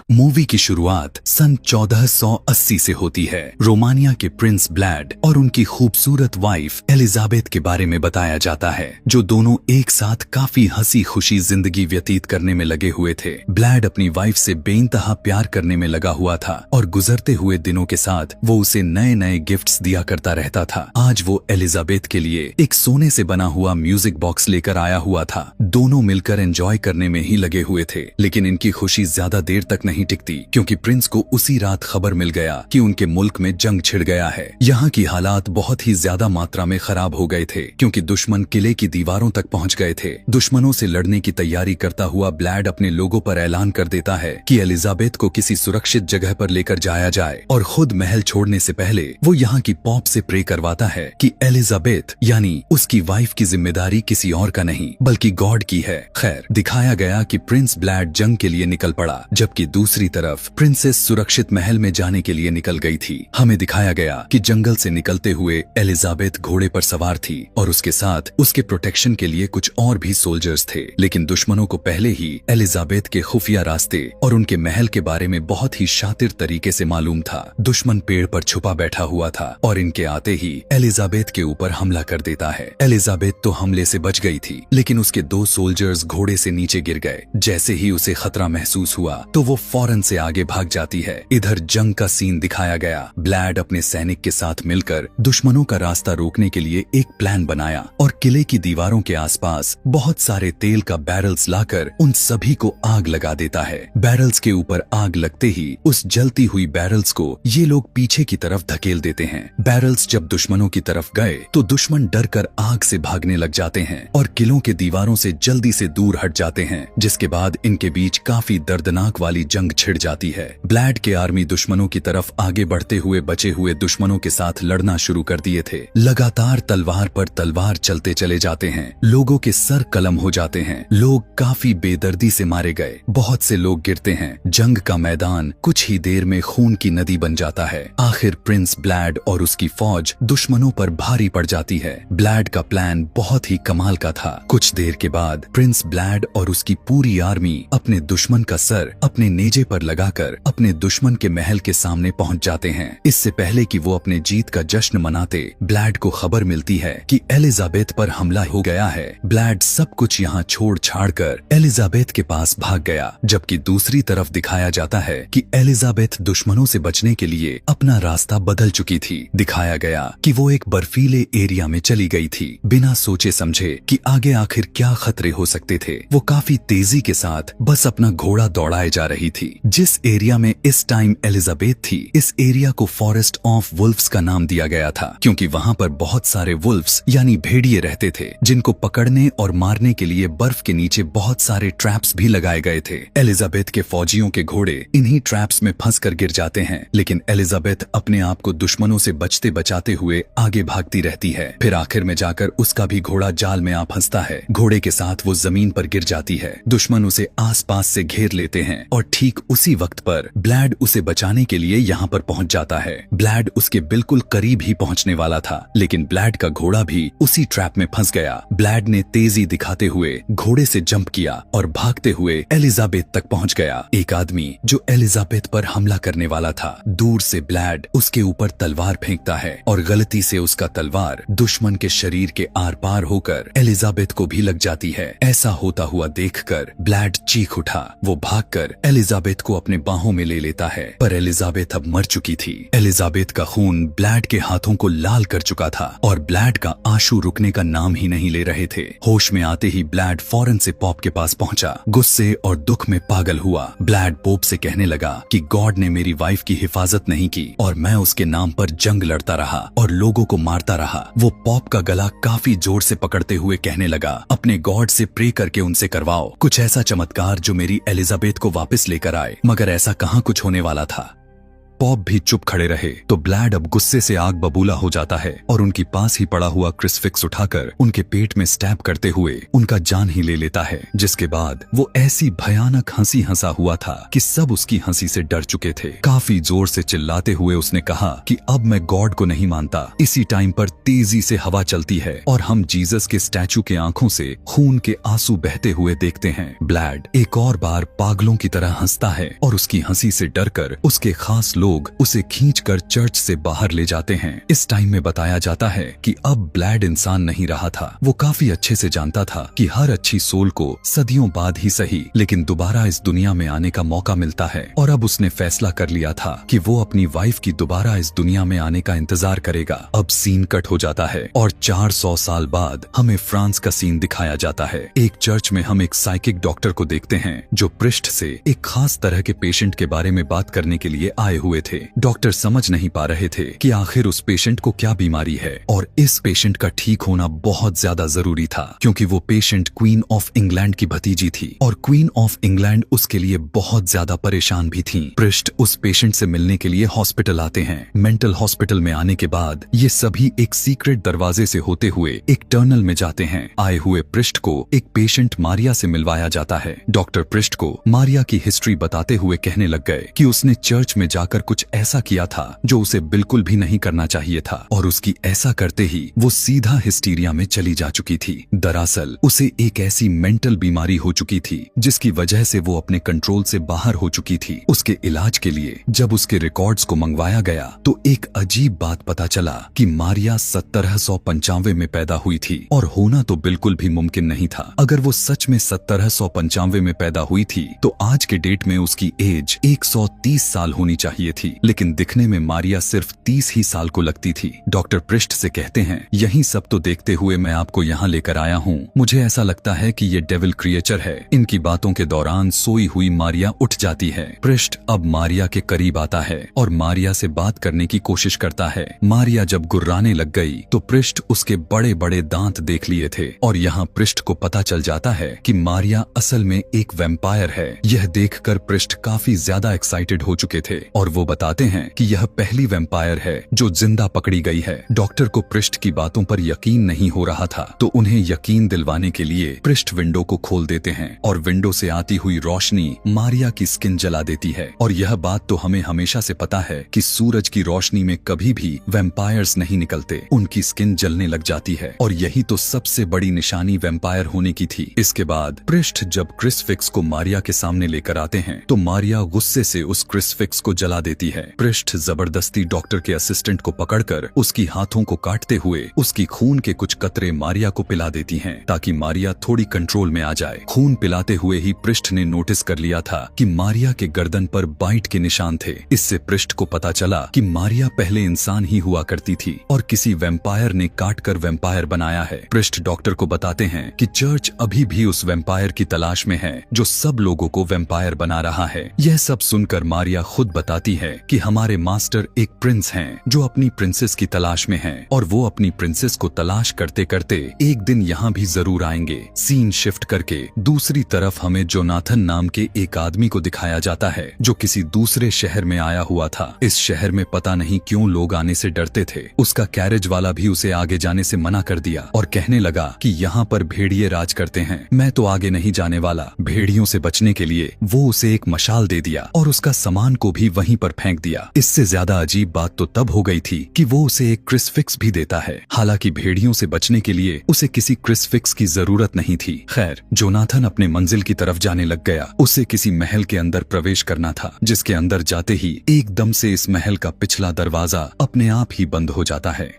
Movie की शुरुआत सन 1480 से होती है। रोमानिया के प्रिंस ब्लैड और उनकी खूबसूरत वाइफ एलिजाबेथ के बारे में बताया जाता है, जो दोनों एक साथ काफी हंसी खुशी जिंदगी व्यतीत करने में लगे हुए थे। ब्लैड अपनी वाइफ से बेइंतहा प्यार करने में लगा हुआ था और गुजरते हुए दिनों के साथ वो उसे नए नए गिफ्ट्स दिया करता रहता था। आज वो एलिजाबेथ के लिए एक सोने से बना हुआ म्यूजिक बॉक्स लेकर आया हुआ था। दोनों मिलकर एंजॉय करने में ही लगे हुए थे, लेकिन इनकी खुशी ज्यादा देर तक नहीं टिकती, क्योंकि प्रिंस को उसी रात खबर मिल गया कि उनके मुल्क में जंग छिड़ गया है। यहाँ की हालात बहुत ही ज्यादा मात्रा में खराब हो गए थे, क्योंकि दुश्मन किले की दीवारों तक पहुँच गए थे। दुश्मनों से लड़ने की तैयारी करता हुआ ब्लैड अपने लोगों पर ऐलान कर देता है कि एलिजाबेथ को किसी सुरक्षित जगह पर लेकर जाया जाए, और खुद महल छोड़ने से पहले वो यहाँ की पॉप से प्रे करवाता है कि एलिजाबेथ यानी उसकी वाइफ की जिम्मेदारी किसी और का नहीं बल्कि गॉड की है। खैर, दिखाया गया कि प्रिंस ब्लैड जंग के लिए निकल पड़ा, जबकि दूसरी तरफ प्रिंसेस सुरक्षित महल में जाने के लिए निकल गई थी। हमें दिखाया गया कि जंगल से निकलते हुए एलिजाबेथ घोड़े पर सवार थी और उसके साथ उसके प्रोटेक्शन के लिए कुछ और भी सोल्जर्स थे, लेकिन दुश्मनों को पहले ही एलिजाबेथ के खुफिया रास्ते और उनके महल के बारे में बहुत ही शातिर तरीके से मालूम था। दुश्मन पेड़ पर छुपा बैठा हुआ था और इनके आते ही एलिजाबेथ के ऊपर हमला कर देता है। एलिजाबेथ तो हमले से बच गई थी, लेकिन उसके दो सोल्जर्स घोड़े से नीचे गिर गए। जैसे ही उसे खतरा महसूस हुआ तो वो फौरन से आगे भाग जाती है। इधर जंग का सीन दिखाया गया। ब्लैड अपने सैनिक के साथ मिलकर दुश्मनों का रास्ता रोकने के लिए एक प्लान बनाया और किले की दीवारों के आसपास बहुत सारे तेल का बैरल्स लाकर उन सभी को आग लगा देता है। बैरल्स के ऊपर आग लगते ही उस जलती हुई बैरल्स को ये लोग पीछे की तरफ धकेल देते हैं। बैरल्स जब दुश्मनों की तरफ गए तो दुश्मन डर कर आग से भागने लग जाते हैं और किलों के दीवारों से जल्दी से दूर हट जाते हैं, जिसके बाद इनके बीच काफी दर्दनाक वाली जंग छिड़ जाती है। ब्लैड के आर्मी दुश्मनों की तरफ आगे बढ़ते हुए बचे हुए दुश्मनों के साथ लड़ना शुरू कर दिए थे। लगातार तलवार पर तलवार चलते चले जाते हैं। लोगों के सर कलम हो जाते हैं। लोग काफी बेदर्दी से मारे गए। बहुत से लोग गिरते हैं। जंग का मैदान कुछ ही देर में खून की नदी बन जाता है। आखिर प्रिंस ब्लैड और उसकी फौज दुश्मनों पर भारी पड़ जाती है। ब्लैड का प्लान बहुत ही कमाल का था। कुछ देर के बाद प्रिंस ब्लैड और उसकी पूरी आर्मी अपने दुश्मन का सर अपने नेजे पर लगाकर अपने दुश्मन के महल के सामने पहुंच जाते हैं। इससे पहले कि वो अपने जीत का जश्न मनाते, ब्लैड को खबर मिलती है कि एलिजाबेथ पर हमला हो गया है। ब्लैड सब कुछ यहाँ छोड़ छाड़ कर एलिजाबेथ के पास भाग गया, जबकि दूसरी तरफ दिखाया जाता है कि एलिजाबेथ दुश्मनों से बचने के लिए अपना रास्ता बदल चुकी थी। दिखाया गया कि वो एक बर्फीले एरिया में चली गई थी, बिना सोचे समझे कि आगे आखिर क्या खतरे हो सकते थे। वो काफी तेजी के साथ बस अपना घोड़ा दौड़ाए जा रही थी। जिस एरिया में इस टाइम एलिजाबेथ थी, इस एरिया को फॉरेस्ट ऑफ वुल्फ्स का नाम दिया गया था, क्योंकि वहाँ पर बहुत सारे वुल्फ्स यानी भेड़िए रहते थे, जिनको पकड़ने और मारने के लिए बर्फ के नीचे बहुत सारे ट्रैप्स भी लगाए गए थे। एलिजाबेथ के फौजियों के घोड़े इन्हीं ट्रैप्स में फंस कर गिर जाते हैं, लेकिन एलिजाबेथ अपने आप को दुश्मनों से बचते बचाते हुए आगे भागती रहती है। फिर आखिर में जाकर उसका भी घोड़ा जाल में आ फंसता है। घोड़े के साथ वो जमीन पर गिर जाती है। दुश्मन उसे आसपास से घेर लेते हैं और ठीक उसी वक्त पर ब्लैड उसे बचाने के लिए यहाँ पर पहुँच जाता है। ब्लैड उसके बिल्कुल करीब ही पहुँचने वाला था, लेकिन ब्लैड का घोड़ा भी उसी ट्रैप में फंस गया। ब्लैड ने तेजी दिखाते हुए घोड़े से जंप किया और भागते हुए एलिजाबेथ तक पहुँच गया। एक आदमी जो एलिजाबेथ पर हमला करने वाला था, दूर से ब्लैड उसके ऊपर तलवार फेंकता है और गलती से उसका तलवार दुश्मन के शरीर के आर पार होकर एलिजाबेथ को भी लग जाती है। ऐसा होता हुआ देखकर ब्लैड चीख उठा। वो भागकर एलिजाबेथ को अपने बाहों में ले लेता है, पर एलिजाबेथ अब मर चुकी थी। एलिजाबेथ का खून ब्लैड के हाथों को लाल कर चुका था और ब्लैड का आंसू रुकने का नाम ही नहीं ले रहे थे। होश में आते ही ब्लैड फौरन से पॉप के पास पहुंचा। गुस्से और दुख में पागल हुआ। ब्लैड पोप से कहने लगा कि गॉड ने मेरी वाइफ की हिफाजत नहीं की और मैं उसके नाम पर जंग लड़ता रहा और लोगों को मारता रहा। वो पॉप का गला काफी जोर से पकड़ते हुए कहने लगा, अपने गॉड से प्रे करके उनसे करवाओ कुछ ऐसा चमत्कार जो मेरी एलिजाबेथ को वापस लेकर आए। मगर ऐसा कहाँ कुछ होने वाला था। पॉप भी चुप खड़े रहे तो ब्लैड अब गुस्से से आग बबूला हो जाता है और उनके पास ही पड़ा हुआ क्रुसिफिक्स उठाकर उनके पेट में स्टैब करते हुए उनका जान ही ले लेता है। जिसके बाद वो ऐसी भयानक हंसी हंसा हुआ था कि सब उसकी हंसी से डर चुके थे। काफी जोर से चिल्लाते हुए उसने कहा कि अब मैं गॉड को नहीं मानता। इसी टाइम पर तेजी से हवा चलती है और हम जीसस के स्टैचू के आंखों से खून के आंसू बहते हुए देखते हैं। ब्लैड एक और बार पागलों की तरह हंसता है और उसकी हंसी से डरकर उसके खास लोग उसे खींचकर चर्च से बाहर ले जाते हैं। इस टाइम में बताया जाता है कि अब ब्लैड इंसान नहीं रहा था। वो काफी अच्छे से जानता था कि हर अच्छी सोल को सदियों बाद ही सही लेकिन दोबारा इस दुनिया में आने का मौका मिलता है और अब उसने फैसला कर लिया था कि वो अपनी वाइफ की दोबारा इस दुनिया में आने का इंतजार करेगा। अब सीन कट हो जाता है और 400 साल बाद हमें फ्रांस का सीन दिखाया जाता है। एक चर्च में हम एक साइकिक डॉक्टर को देखते हैं जो पृष्ठ से एक खास तरह के पेशेंट के बारे में बात करने के लिए आए हुए थे। डॉक्टर समझ नहीं पा रहे थे कि आखिर उस पेशेंट को क्या बीमारी है और इस पेशेंट का ठीक होना बहुत ज्यादा जरूरी था क्योंकि वो पेशेंट क्वीन ऑफ इंग्लैंड की भतीजी थी और क्वीन ऑफ इंग्लैंड उसके लिए बहुत ज्यादा परेशान भी थी। पृष्ठ उस पेशेंट से मिलने के लिए हॉस्पिटल आते हैं। मेंटल हॉस्पिटल में आने के बाद ये सभी एक सीक्रेट दरवाजे से होते हुए एक टनल में जाते हैं। आए हुए पृष्ठ को एक पेशेंट मारिया से मिलवाया जाता है। डॉक्टर पृष्ठ को मारिया की हिस्ट्री बताते हुए कहने लग गए कि उसने चर्च में जाकर कुछ ऐसा किया था जो उसे बिल्कुल भी नहीं करना चाहिए था और उसकी ऐसा करते ही वो सीधा हिस्टीरिया में चली जा चुकी थी। दरअसल उसे एक ऐसी मेंटल बीमारी हो चुकी थी जिसकी वजह से वो अपने कंट्रोल से बाहर हो चुकी थी। उसके इलाज के लिए जब उसके रिकॉर्ड्स को मंगवाया गया तो एक अजीब बात पता चला कि मारिया 1795 में पैदा हुई थी और होना तो बिल्कुल भी मुमकिन नहीं था। अगर वो सच में 1795 में पैदा हुई थी तो आज के डेट में उसकी एज 130 साल होनी चाहिए थी लेकिन दिखने में मारिया सिर्फ 30 ही साल को लगती थी। डॉक्टर पृष्ठ से कहते हैं यही सब तो देखते हुए मैं आपको यहाँ लेकर आया हूँ। मुझे ऐसा लगता है कि ये डेविल क्रिएचर है। इनकी बातों के दौरान सोई हुई मारिया उठ जाती है। पृष्ठ अब मारिया के करीब आता है और मारिया से बात करने की कोशिश करता है। मारिया जब गुर्राने लग गई तो पृष्ठ उसके बड़े बड़े दांत देख लिए थे और यहाँ पृष्ठ को पता चल जाता है कि मारिया असल में एक वैम्पायर है। यह देखकर पृष्ठ काफी ज्यादा एक्साइटेड हो चुके थे और वो बताते हैं कि यह पहली वैम्पायर है जो जिंदा पकड़ी गई है। डॉक्टर को पृष्ठ की बातों पर यकीन नहीं हो रहा था तो उन्हें यकीन दिलवाने के लिए पृष्ठ विंडो को खोल देते हैं और विंडो से आती हुई रोशनी मारिया की स्किन जला देती है। और यह बात तो हमें हमेशा से पता है कि सूरज की रोशनी में कभी भी वैम्पायर्स नहीं निकलते, उनकी स्किन जलने लग जाती है और यही तो सबसे बड़ी निशानी वैम्पायर होने की थी। इसके बाद पृष्ठ जब क्रुसिफिक्स को मारिया के सामने लेकर आते हैं तो मारिया गुस्से से उस क्रुसिफिक्स को जला देती है। पृष्ठ जबरदस्ती डॉक्टर के असिस्टेंट को पकड़कर उसकी हाथों को काटते हुए उसकी खून के कुछ कतरे मारिया को पिला देती हैं ताकि मारिया थोड़ी कंट्रोल में आ जाए। खून पिलाते हुए ही पृष्ठ ने नोटिस कर लिया था कि मारिया के गर्दन पर बाइट के निशान थे। इससे पृष्ठ को पता चला कि मारिया पहले इंसान ही हुआ करती थी और किसी वैम्पायर ने काटकर वैम्पायर बनाया है। पृष्ठ डॉक्टर को बताते हैं कि चर्च अभी भी उस वैम्पायर की तलाश में है जो सब लोगों को वैम्पायर बना रहा है। यह सब सुनकर मारिया खुद बताती है कि हमारे मास्टर एक प्रिंस हैं जो अपनी प्रिंसेस की तलाश में हैं और वो अपनी प्रिंसेस को तलाश करते करते एक दिन यहाँ भी जरूर आएंगे। सीन शिफ्ट करके दूसरी तरफ हमें जोनाथन नाम के एक आदमी को दिखाया जाता है जो किसी दूसरे शहर में आया हुआ था। इस शहर में पता नहीं क्यों लोग आने से डरते थे। उसका कैरेज वाला भी उसे आगे जाने से मना कर दिया और कहने लगा कि यहाँ पर भेड़िए राज करते हैं, मैं तो आगे नहीं जाने वाला। भेड़ियों से बचने के लिए वो उसे एक मशाल दे दिया और उसका सामान को भी वहीं पर फेंक दिया। इससे ज्यादा अजीब बात तो तब हो गई थी कि वो उसे एक क्रुसिफिक्स भी देता है। हालांकि भेड़ियों से बचने के लिए उसे किसी क्रुसिफिक्स की जरूरत नहीं थी। खैर, जोनाथन अपने मंजिल की तरफ जाने लग गया। उसे किसी महल के अंदर प्रवेश करना था जिसके अंदर जाते ही एकदम से इस महल का पिछला दरवाजा अपने आप ही बंद हो जाता है।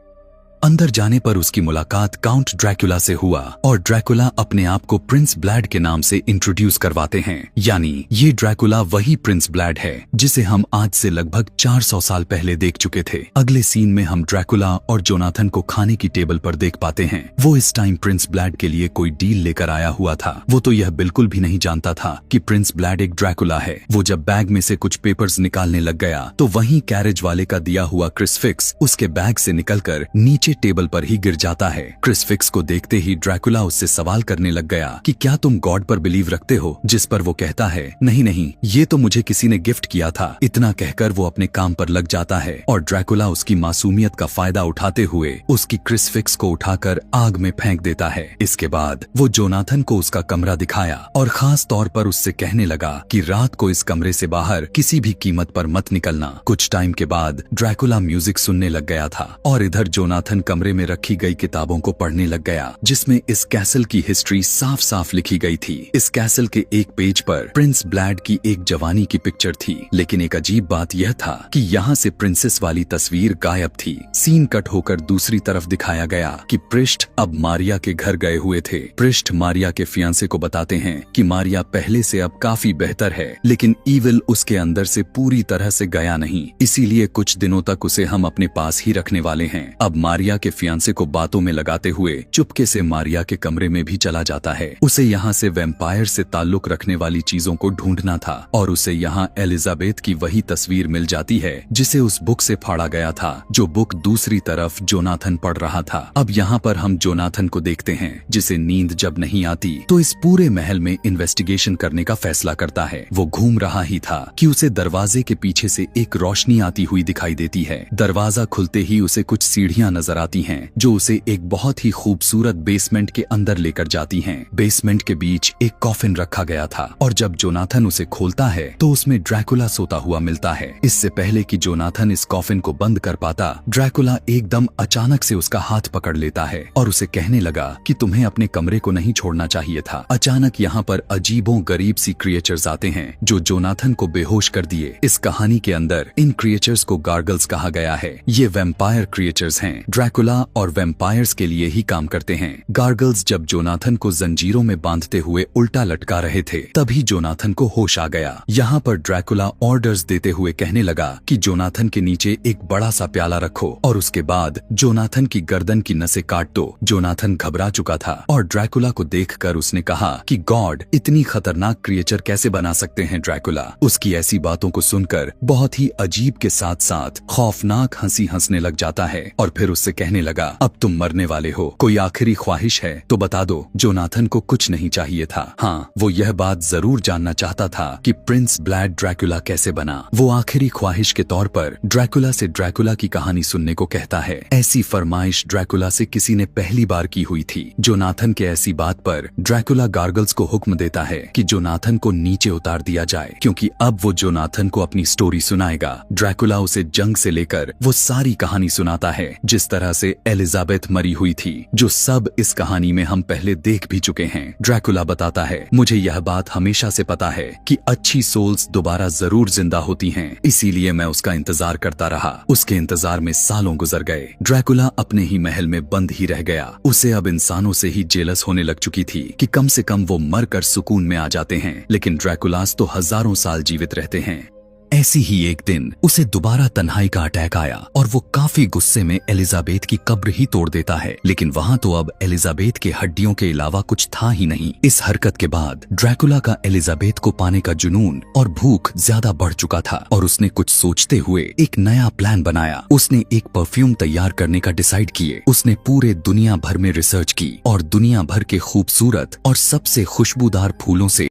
अंदर जाने पर उसकी मुलाकात काउंट ड्रैकुला से हुआ और ड्रैकुला अपने आप को प्रिंस ब्लैड के नाम से इंट्रोड्यूस करवाते हैं। यानी ये ड्रैकुला वही प्रिंस ब्लैड है जिसे हम आज से लगभग 400 साल पहले देख चुके थे। अगले सीन में हम ड्रैकुला और जोनाथन को खाने की टेबल पर देख पाते हैं। वो इस टाइम प्रिंस ब्लैड के लिए कोई डील लेकर आया हुआ था। वो तो यह बिल्कुल भी नहीं जानता था कि प्रिंस ब्लैड एक ड्रैकुला है। वो जब बैग में से कुछ पेपर्स निकालने लग गया तो वहीं कैरेज वाले का दिया हुआ क्रुसिफिक्स उसके बैग से निकलकर नीचे नीचे टेबल पर ही गिर जाता है। क्रिस फिक्स को देखते ही ड्रैकुला उससे सवाल करने लग गया कि क्या तुम गॉड पर बिलीव रखते हो, जिस पर वो कहता है नहीं नहीं, ये तो मुझे किसी ने गिफ्ट किया था। इतना कहकर वो अपने काम पर लग जाता है और ड्रैकुला उसकी मासूमियत का फायदा उठाते हुए उसकी क्रिस फिक्स को उठाकर आग में फेंक देता है। इसके बाद वो जोनाथन को उसका कमरा दिखाया और खास तौर पर उससे कहने लगा कि रात को इस कमरे से बाहर किसी भी कीमत पर मत निकलना। कुछ टाइम के बाद ड्रैकुला म्यूजिक सुनने लग गया था और इधर जोनाथन कमरे में रखी गई किताबों को पढ़ने लग गया, जिसमें इस कैसल की हिस्ट्री साफ साफ लिखी गई थी। इस कैसल के एक पेज पर प्रिंस ब्लैड की एक जवानी की पिक्चर थी, लेकिन एक अजीब बात यह था कि यहाँ से प्रिंसेस वाली तस्वीर गायब थी। सीन कट होकर दूसरी तरफ दिखाया गया कि पृष्ठ अब मारिया के घर गए हुए थे। पृष्ठ मारिया के फियांसे को बताते हैं कि मारिया पहले से अब काफी बेहतर है, लेकिन ईविल उसके अंदर से पूरी तरह से गया नहीं, इसीलिए कुछ दिनों तक उसे हम अपने पास ही रखने वाले हैं। अब मारिया के फियांसे को बातों में लगाते हुए चुपके से मारिया के कमरे में भी चला जाता है। उसे यहाँ से वैम्पायर से ताल्लुक रखने वाली चीजों को ढूंढना था और उसे यहाँ एलिजाबेथ की वही तस्वीर मिल जाती है जिसे उस बुक से फाड़ा गया था, जो बुक दूसरी तरफ जोनाथन पढ़ रहा था। अब यहाँ पर हम जोनाथन को देखते हैं जिसे नींद जब नहीं आती तो इस पूरे महल में इन्वेस्टिगेशन करने का फैसला करता है। वो घूम रहा ही था कि उसे दरवाजे के पीछे से एक रोशनी आती हुई दिखाई देती है। दरवाजा खुलते ही उसे कुछ सीढ़ियां नजर आती हैं जो उसे एक बहुत ही खूबसूरत बेसमेंट के अंदर लेकर जाती हैं। बेसमेंट के बीच एक कॉफिन रखा गया था और जब जोनाथन उसे खोलता है तो उसमें ड्रैकुला सोता हुआ मिलता है। इससे पहले कि जोनाथन इस कॉफिन को बंद कर पाता, ड्रैकुला एकदम अचानक से उसका हाथ पकड़ लेता है और उसे कहने लगा कि तुम्हें अपने कमरे को नहीं छोड़ना चाहिए था। अचानक यहाँ पर अजीबों गरीब सी क्रिएचर्स आते हैं जो जोनाथन को बेहोश कर दिए। इस कहानी के अंदर इन क्रिएचर्स को गार्गल्स कहा गया है। ये वैम्पायर क्रिएचर्स हैं। ड्रैकुला और वैम्पायर्स के लिए ही काम करते हैं। गार्गल्स जब जोनाथन को जंजीरों में बांधते हुए उल्टा लटका रहे थे, तभी जोनाथन को होश आ गया। यहाँ पर ड्रैकुला ऑर्डर्स देते हुए कहने लगा कि जोनाथन के नीचे एक बड़ा सा प्याला रखो और उसके बाद जोनाथन की गर्दन की नसें काट दो। जोनाथन घबरा चुका था और ड्रैकुला को देखकर उसने कहा कि गॉड इतनी खतरनाक क्रिएचर कैसे बना सकते हैं ड्रैकुला। उसकी ऐसी बातों को सुनकर बहुत ही अजीब के साथ साथ खौफनाक हंसी हंसने लग जाता है और फिर उससे कहने लगा, अब तुम मरने वाले हो, कोई आखिरी ख्वाहिश है तो बता दो। जोनाथन को कुछ नहीं चाहिए था। हाँ, वो यह बात जरूर जानना चाहता था कि प्रिंस ब्लैड ड्रैकुला कैसे बना। वो आखिरी ख्वाहिश के तौर पर ड्रैकुला से ड्रैकुला की कहानी सुनने को कहता है। ऐसी फरमाइश ड्रैकुला से किसी ने पहली बार की हुई थी। जोनाथन के ऐसी बात पर ड्रैकुला गार्गल्स को हुक्म देता है कि जोनाथन को नीचे उतार दिया जाए, क्योंकि अब वो जोनाथन को अपनी स्टोरी सुनाएगा। ड्रैकुला उसे जंग से लेकर वो सारी कहानी सुनाता है जिस तरह से एलिजाबेथ मरी हुई थी, जो सब इस कहानी में हम पहले देख भी चुके हैं। ड्रैकुला बताता है, मुझे यह बात हमेशा से पता है कि अच्छी सोल्स दोबारा जरूर जिंदा होती हैं, इसीलिए मैं उसका इंतजार करता रहा। उसके इंतजार में सालों गुजर गए। ड्रैकुला अपने ही महल में बंद ही रह गया। उसे अब इंसानों से ही जेलस होने लग चुकी थी कि कम से कम वो मरकर सुकून में आ जाते हैं, लेकिन ड्रैकुलास तो हजारों साल जीवित रहते हैं। ऐसी ही एक दिन उसे दोबारा तन्हाई का अटैक आया और वो काफी गुस्से में एलिजाबेथ की कब्र ही तोड़ देता है, लेकिन वहाँ तो अब एलिजाबेथ के हड्डियों के अलावा कुछ था ही नहीं। इस हरकत के बाद ड्रैकुला का एलिजाबेथ को पाने का जुनून और भूख ज्यादा बढ़ चुका था और उसने कुछ सोचते हुए एक नया प्लान बनाया। उसने एक परफ्यूम तैयार करने का डिसाइड किए। उसने पूरे दुनिया भर में रिसर्च की और दुनिया भर के खूबसूरत और सबसे खुशबूदार फूलों से